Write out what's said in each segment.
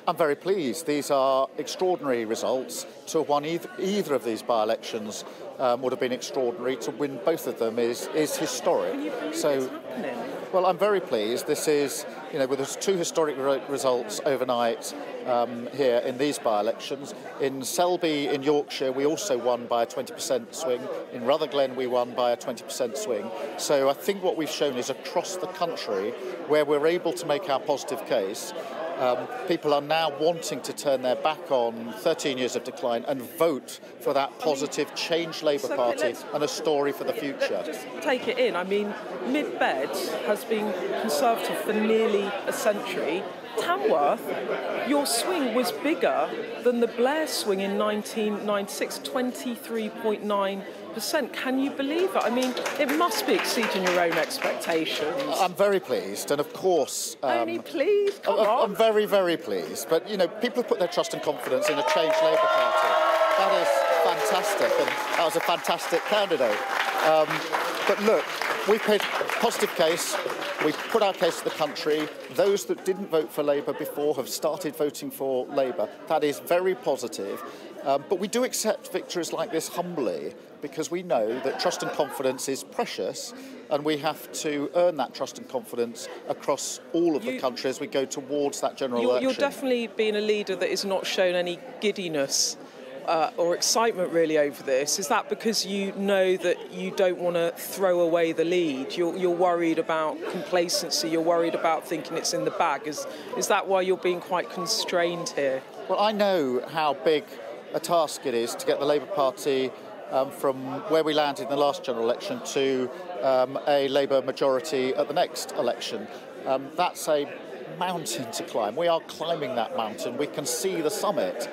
I'm very pleased. These are extraordinary results. To have won either of these by-elections would have been extraordinary. To win both of them is historic. Can you believe it's happening? Well, I'm very pleased. This is, with two historic results overnight here in these by-elections. In Selby in Yorkshire, we also won by a 20% swing. In Rutherglen, we won by a 20% swing. So I think what we've shown is across the country, where we're able to make our positive case, people are now wanting to turn their back on 13 years of decline and vote for that positive Change Labour Party and a story for the future. Just take it in. I mean, Mid-Bed has been Conservative for nearly a century. Tamworth, your swing was bigger than the Blair swing in 1996, 23.9%. Can you believe it? I mean, it must be exceeding your own expectations. I'm very pleased, and of course... Only pleased? Come on. I'm very, very pleased. But, people have put their trust and confidence in a Change Labour Party. That is fantastic, and that was a fantastic candidate. But look, we've made a positive case. We've put our case to the country. Those that didn't vote for Labour before have started voting for Labour. That is very positive. But we do accept victories like this humbly, because we know that trust and confidence is precious, and we have to earn that trust and confidence across all of the country as we go towards that general election. You're definitely being a leader that has not shown any giddiness or excitement really over this. Is that because you know that you don't want to throw away the lead? You're worried about complacency, you're worried about thinking it's in the bag. Is that why you're being quite constrained here? Well, I know how big a task it is to get the Labour Party from where we landed in the last general election to a Labour majority at the next election. That's a mountain to climb. We are climbing that mountain. We can see the summit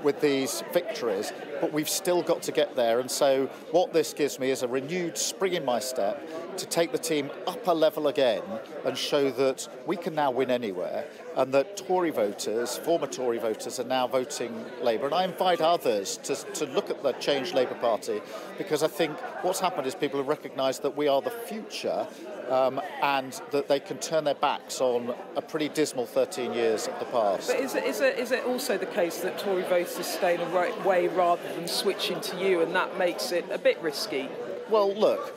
with these victories, but we've still got to get there. And so what this gives me is a renewed spring in my step to take the team up a level again and show that we can now win anywhere, and that Tory voters, former Tory voters, are now voting Labour. And I invite others to look at the Change Labour Party, because I think what's happened is people have recognised that we are the future, and that they can turn their backs on a pretty dismal 13 years of the past. But is it also the case that Tory voters stay away rather than switching to you, and that makes it a bit risky? Well, look,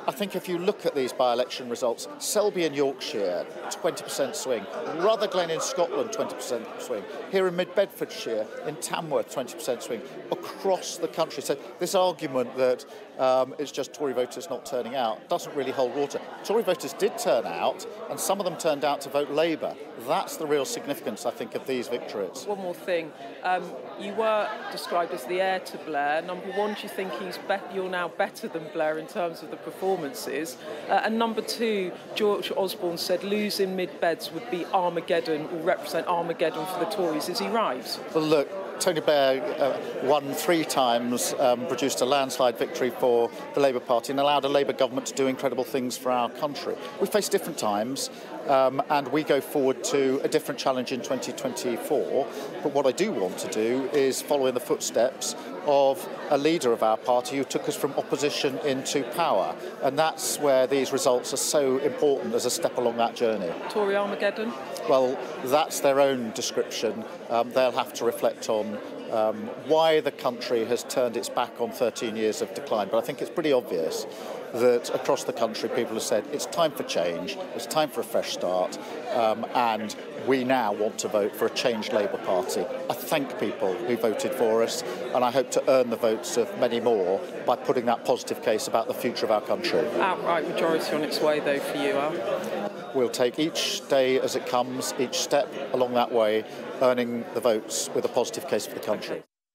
I think if you look at these by-election results, Selby in Yorkshire, 20% swing. Rutherglen in Scotland, 20% swing. Here in Bedfordshire, in Tamworth, 20% swing. Across the country. So this argument that it's just Tory voters not turning out doesn't really hold water. Tory voters did turn out, and some of them turned out to vote Labour. That's the real significance, I think, of these victories. One more thing. You were described as the heir to Blair. Number one, do you think you're now better than Blair in terms of the performances? And number two, George Osborne said losing Mid-Beds would be Armageddon, or represent Armageddon for the Tories. Is he right? Well, look, Tony Blair won 3 times, produced a landslide victory for the Labour Party, and allowed a Labour government to do incredible things for our country. We face different times, and we go forward to a different challenge in 2024. But what I do want to do is follow in the footsteps of a leader of our party who took us from opposition into power. And that's where these results are so important as a step along that journey. Tory Armageddon? Well, that's their own description. They'll have to reflect on why the country has turned its back on 13 years of decline. But I think it's pretty obvious that across the country people have said it's time for change, it's time for a fresh start, and we now want to vote for a changed Labour Party. I thank people who voted for us, and I hope to earn the votes of many more by putting that positive case about the future of our country. Outright majority on its way, though, for you, Al? We'll take each day as it comes, each step along that way, earning the votes with a positive case for the country.